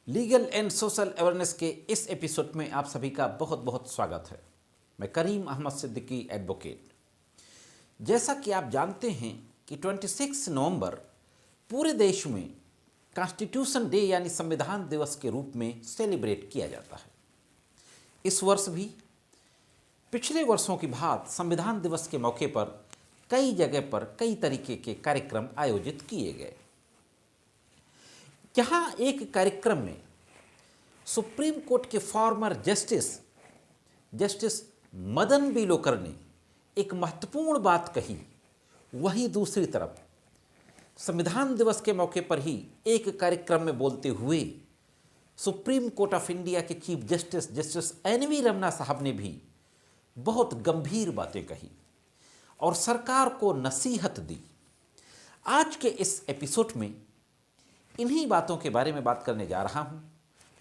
Legal and social awareness के इस episode में आप सभी का बहुत बहुत स्वागत है। मैं करीम अहमद सिद्दीकी एडवोकेट। जैसा कि आप जानते हैं कि 26 नवंबर पूरे देश में कॉन्स्टिट्यूशन डे यानी संविधान दिवस के रूप में सेलिब्रेट किया जाता है। इस वर्ष भी पिछले वर्षों की भांति संविधान दिवस के मौके पर कई जगह पर कई तरीके के कार्यक्रम आयोजित किए गए। यहाँ एक कार्यक्रम में सुप्रीम कोर्ट के former justice Madan B Lokur ने एक महत्वपूर्ण बात कही। वहीं दूसरी तरफ संविधान दिवस के मौके पर ही एक कार्यक्रम में बोलते हुए सुप्रीम कोर्ट ऑफ इंडिया के चीफ जस्टिस एन.वी. रमन्ना साहब ने भी बहुत गंभीर बातें कही और सरकार को नसीहत दी। आज के इस एपिसोड में इन्हीं बातों के बारे में बात करने जा रहा हूं,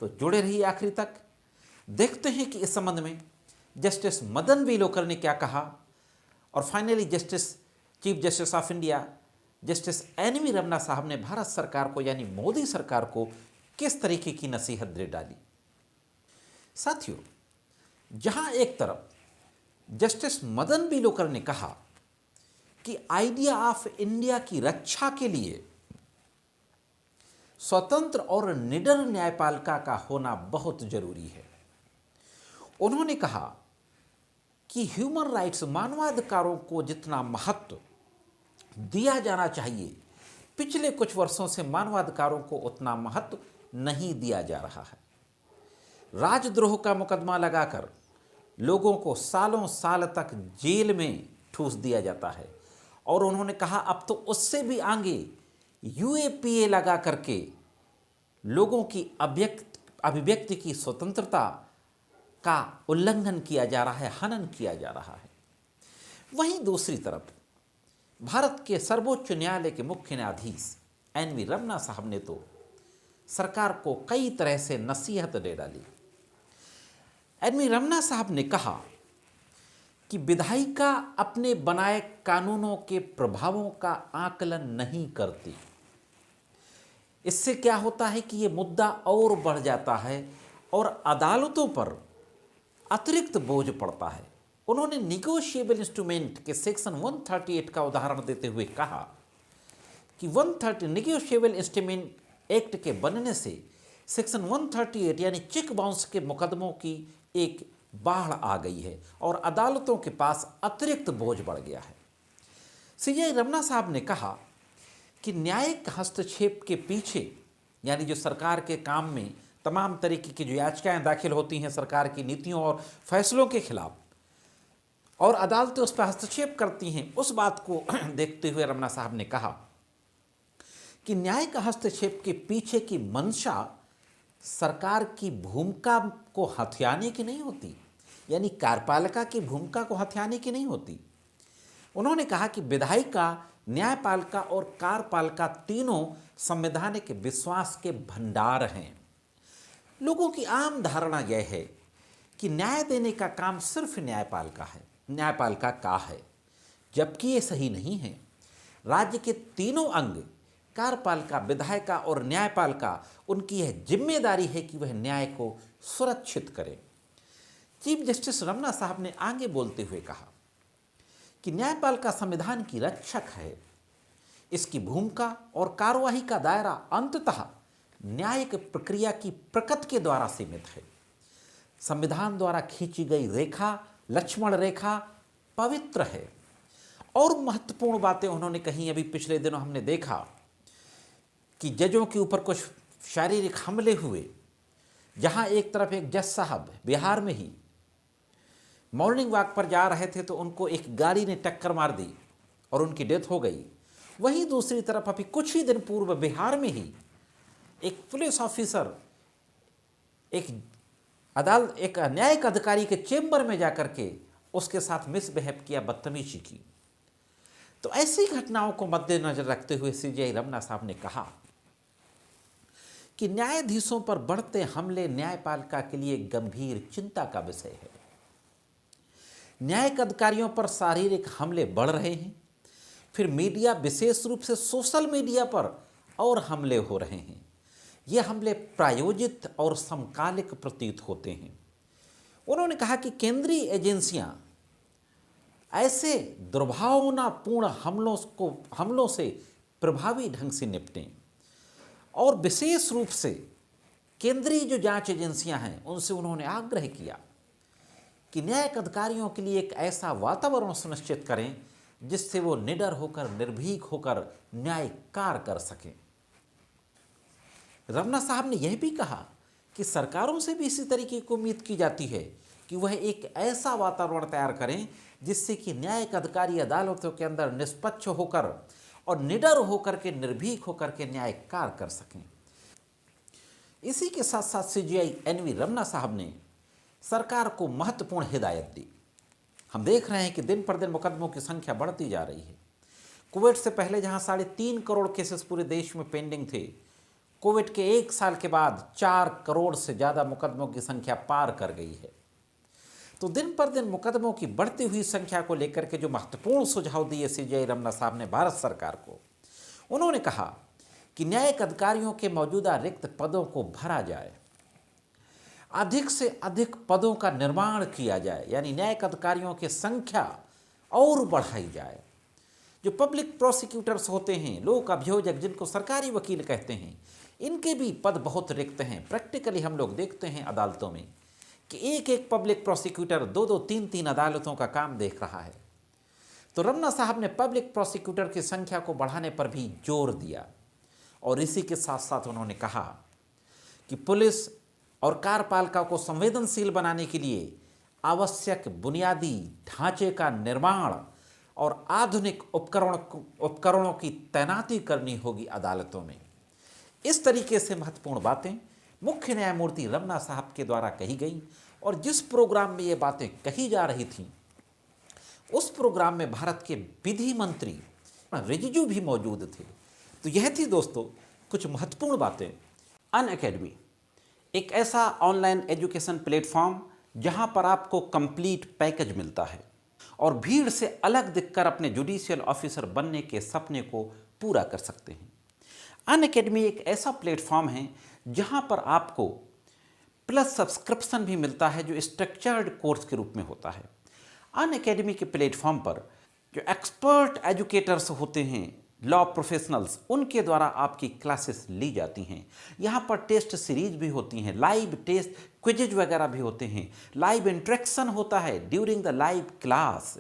तो जुड़े रहिए आखिरी तक। देखते हैं कि इस संबंध में जस्टिस मदन बी लोकुर ने क्या कहा और finally chief justice of India justice N V. Ramana साहब ने भारत सरकार को यानी मोदी सरकार को किस तरीके की नसीहत दे डाली। साथियों, जहां एक तरफ जस्टिस मदन बी लोकुर ने कहा कि आइडिया ऑफ इंडिया की रक्षा के लिए स्वतंत्र और निडर न्यायपालिका का होना बहुत जरूरी है। उन्होंने कहा कि ह्यूमन राइट्स मानवाधिकारों को जितना महत्व दिया जाना चाहिए, पिछले कुछ वर्षों से मानवाधिकारों को उतना महत्व नहीं दिया जा रहा है। राजद्रोह का मुकदमा लगाकर लोगों को सालों साल तक जेल में ठूस दिया जाता है और उन्होंने कहा अब तो उससे भी आगे यूएपीए लगा करके लोगों की अभिव्यक्ति की स्वतंत्रता का उल्लंघन किया जा रहा है, हनन किया जा रहा है। वहीं दूसरी तरफ भारत के सर्वोच्च न्यायालय के मुख्य न्यायाधीश एन.वी. रमन्ना साहब ने तो सरकार को कई तरह से नसीहत दे डाली। एन.वी. रमन्ना साहब ने कहा कि विधायिका अपने बनाए कानूनों के प्रभावों का आकलन नहीं करती। इससे क्या होता है कि ये मुद्दा और बढ़ जाता है और अदालतों पर अतिरिक्त बोझ पड़ता है। उन्होंने निगोशिएबल इंस्ट्रूमेंट के सेक्शन 138 का उदाहरण देते हुए कहा कि 130 निगोशिएबल इंस्ट्रूमेंट एक्ट के बनने से सेक्शन 138 यानी चेक बाउंस के मुकदमों की एक बाढ़ आ गई है और अदालतों के पास अतिरिक्त बोझ बढ़ गया है। सीजे रमन्ना साहब ने कहा कि न्यायिक हस्तक्षेप के पीछे यानी जो सरकार के काम में तमाम तरीके की जो याचिकाएं दाखिल होती हैं सरकार की नीतियों और फैसलों के खिलाफ और अदालतें उस पर हस्तक्षेप करती हैं, उस बात को देखते हुए रमन्ना साहब ने कहा कि न्यायिक हस्तक्षेप के पीछे की मंशा सरकार की भूमिका को हथियाने की नहीं होती, यानी कार्यपालिका की भूमिका को हथियाने की नहीं होती। उन्होंने कहा कि विधायिका, न्यायपालिका और कार्यपालिका तीनों संवैधानिक विश्वास के भंडार हैं। लोगों की आम धारणा यह है कि न्याय देने का काम सिर्फ न्यायपालिका का है, जबकि ये सही नहीं है। राज्य के तीनों अंग कार्यपालिका, विधायिका और न्यायपालिका, उनकी यह जिम्मेदारी है कि वह न्याय को सुरक्षित करें। चीफ जस्टिस रमन्ना साहब ने आगे बोलते हुए कहा कि न्यायपालिका संविधान की रक्षक है। इसकी भूमिका और कार्यवाही का दायरा अंततः न्यायिक प्रक्रिया की प्रकृति के द्वारा सीमित है। संविधान द्वारा खींची गई रेखा, लक्ष्मण रेखा, पवित्र है। और महत्वपूर्ण बातें उन्होंने कही। अभी पिछले दिनों हमने देखा कि जजों के ऊपर कुछ शारीरिक हमले हुए, जहां एक तरफ एक जज साहब बिहार में ही मॉर्निंग वॉक पर जा रहे थे तो उनको एक गाड़ी ने टक्कर मार दी और उनकी डेथ हो गई। वहीं दूसरी तरफ अभी कुछ ही दिन पूर्व बिहार में ही एक पुलिस ऑफिसर एक न्यायिक अधिकारी के चेंबर में जाकर के उसके साथ मिसबिहेव किया, बदतमीजी की। तो ऐसी घटनाओं को मद्देनजर रखते हुए सीजे रमन्ना साहब ने कहा कि न्यायाधीशों पर बढ़ते हमले न्यायपालिका के लिए गंभीर चिंता का विषय है। न्यायिक अधिकारियों पर शारीरिक हमले बढ़ रहे हैं, फिर मीडिया, विशेष रूप से सोशल मीडिया पर और हमले हो रहे हैं। ये हमले प्रायोजित और समकालिक प्रतीत होते हैं। उन्होंने कहा कि केंद्रीय एजेंसियां ऐसे दुर्भावनापूर्ण हमलों से प्रभावी ढंग से निपटें और विशेष रूप से केंद्रीय जो जांच एजेंसियां हैं उनसे उन्होंने आग्रह किया कि न्यायिक अधिकारियों के लिए एक ऐसा वातावरण सुनिश्चित करें जिससे वो निडर होकर, निर्भीक होकर न्याय कार्य कर सकें। रमना साहब ने यह भी कहा कि सरकारों से भी इसी तरीके की उम्मीद की जाती है कि वह एक ऐसा वातावरण तैयार करें जिससे कि न्यायिक अधिकारी अदालतों के अंदर निष्पक्ष होकर और निडर होकर के, निर्भीक होकर के न्याय कार्य कर सकें। इसी के साथ साथ सीजेआई एनवी रमना साहब ने सरकार को महत्वपूर्ण हिदायत दी। हम देख रहे हैं कि दिन पर दिन मुकदमों की संख्या बढ़ती जा रही है। कोविड से पहले जहां 3.5 करोड़ केसेस पूरे देश में पेंडिंग थे, कोविड के 1 साल के बाद 4 करोड़ से ज़्यादा मुकदमों की संख्या पार कर गई है। तो दिन पर दिन मुकदमों की बढ़ती हुई संख्या को लेकर के जो महत्वपूर्ण सुझाव दिए सीजेआई रमना साहब ने भारत सरकार को, उन्होंने कहा कि न्यायिक अधिकारियों के मौजूदा रिक्त पदों को भरा जाए, अधिक से अधिक पदों का निर्माण किया जाए, यानी न्यायिक अधिकारियों की संख्या और बढ़ाई जाए। जो पब्लिक प्रोसिक्यूटर्स होते हैं, लोक अभियोजक जिनको सरकारी वकील कहते हैं, इनके भी पद बहुत रिक्त हैं। प्रैक्टिकली हम लोग देखते हैं अदालतों में कि एक एक पब्लिक प्रोसिक्यूटर 2-2, 3-3 अदालतों का काम देख रहा है। तो रमना साहब ने पब्लिक प्रोसिक्यूटर की संख्या को बढ़ाने पर भी जोर दिया और इसी के साथ साथ उन्होंने कहा कि पुलिस और कार्यपालिका को संवेदनशील बनाने के लिए आवश्यक बुनियादी ढांचे का निर्माण और आधुनिक उपकरणों की तैनाती करनी होगी अदालतों में। इस तरीके से महत्वपूर्ण बातें मुख्य न्यायमूर्ति रमना साहब के द्वारा कही गई और जिस प्रोग्राम में ये बातें कही जा रही थीं, उस प्रोग्राम में भारत के विधि मंत्री रिजिजू भी मौजूद थे। तो यह थी दोस्तों कुछ महत्वपूर्ण बातें। अनअकैडमी एक ऐसा ऑनलाइन एजुकेशन प्लेटफॉर्म जहां पर आपको कंप्लीट पैकेज मिलता है और भीड़ से अलग दिखकर अपने जुडिशियल ऑफिसर बनने के सपने को पूरा कर सकते हैं। अनअकैडमी एक ऐसा प्लेटफॉर्म है जहां पर आपको प्लस सब्सक्रिप्शन भी मिलता है जो स्ट्रक्चर्ड कोर्स के रूप में होता है। अनअकैडमी के प्लेटफॉर्म पर जो एक्सपर्ट एजुकेटर्स होते हैं, लॉ प्रोफेशनल्स, उनके द्वारा आपकी क्लासेस ली जाती हैं। यहाँ पर टेस्ट सीरीज भी होती हैं, लाइव टेस्ट क्विजेज वगैरह भी होते हैं, लाइव इंटरेक्शन होता है during the live class.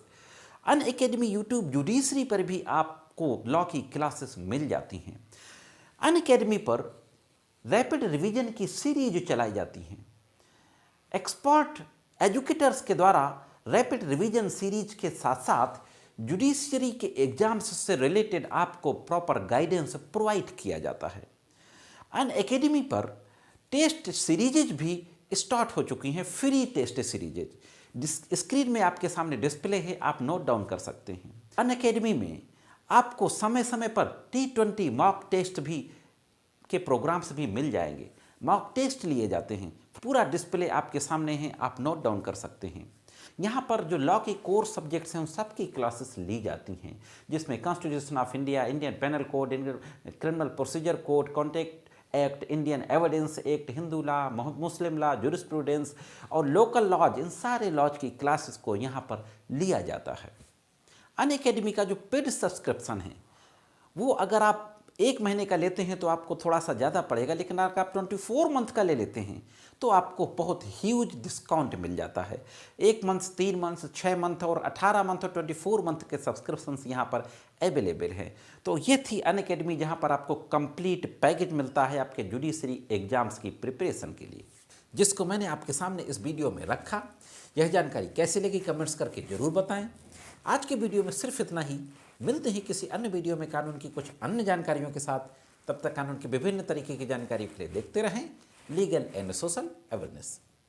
Unacademy YouTube judiciary पर भी आपको लॉ की क्लासेस मिल जाती हैं। अनअकैडमी पर रैपिड रिवीजन की सीरीज चलाई जाती हैं। एक्सपर्ट एजुकेटर्स के द्वारा रैपिड रिवीजन सीरीज के साथ साथ जुडिशरी के एग्जाम्स से रिलेटेड आपको प्रॉपर गाइडेंस प्रोवाइड किया जाता है। अनअकैडमी पर टेस्ट सीरीजेज भी स्टार्ट हो चुकी हैं, फ्री टेस्ट सीरीजेज। स्क्रीन में आपके सामने डिस्प्ले है, आप नोट डाउन कर सकते हैं। अनअकैडमी में आपको समय समय पर T20 मॉक टेस्ट भी के प्रोग्राम्स भी मिल जाएंगे। मॉक टेस्ट लिए जाते हैं, पूरा डिस्प्ले आपके सामने है, आप नोट डाउन कर सकते हैं। यहाँ पर जो लॉ के कोर सब्जेक्ट्स हैं उन सब की क्लासेस ली जाती हैं, जिसमें constitution of India, Indian penal code, Indian criminal procedure code, contract act, Indian evidence act, Hindu law, Muslim law, jurisprudence और लोकल लॉज, इन सारे लॉज की क्लासेस को यहाँ पर लिया जाता है। अनअकैडमी का जो पेड सब्सक्रिप्शन है वो अगर आप 1 महीने का लेते हैं तो आपको थोड़ा सा ज़्यादा पड़ेगा, लेकिन अगर आप 24 मंथ का ले लेते हैं तो आपको बहुत ह्यूज डिस्काउंट मिल जाता है। 1 मंथ, 3 मंथ, 6 मंथ और 18 मंथ और 24 मंथ के सब्सक्रिप्शंस यहाँ पर अवेलेबल हैं। तो ये थी अनअकैडमी जहाँ पर आपको कंप्लीट पैकेज मिलता है आपके जुडिशरी एग्जाम्स की प्रिपरेशन के लिए, जिसको मैंने आपके सामने इस वीडियो में रखा। यह जानकारी कैसे लगी कमेंट्स करके ज़रूर बताएं। आज के वीडियो में सिर्फ इतना ही। मिलते हैं किसी अन्य वीडियो में कानून की कुछ अन्य जानकारियों के साथ। तब तक कानून की विभिन्न तरीके की जानकारी के लिए देखते रहें लीगल एंड सोशल अवेयरनेस।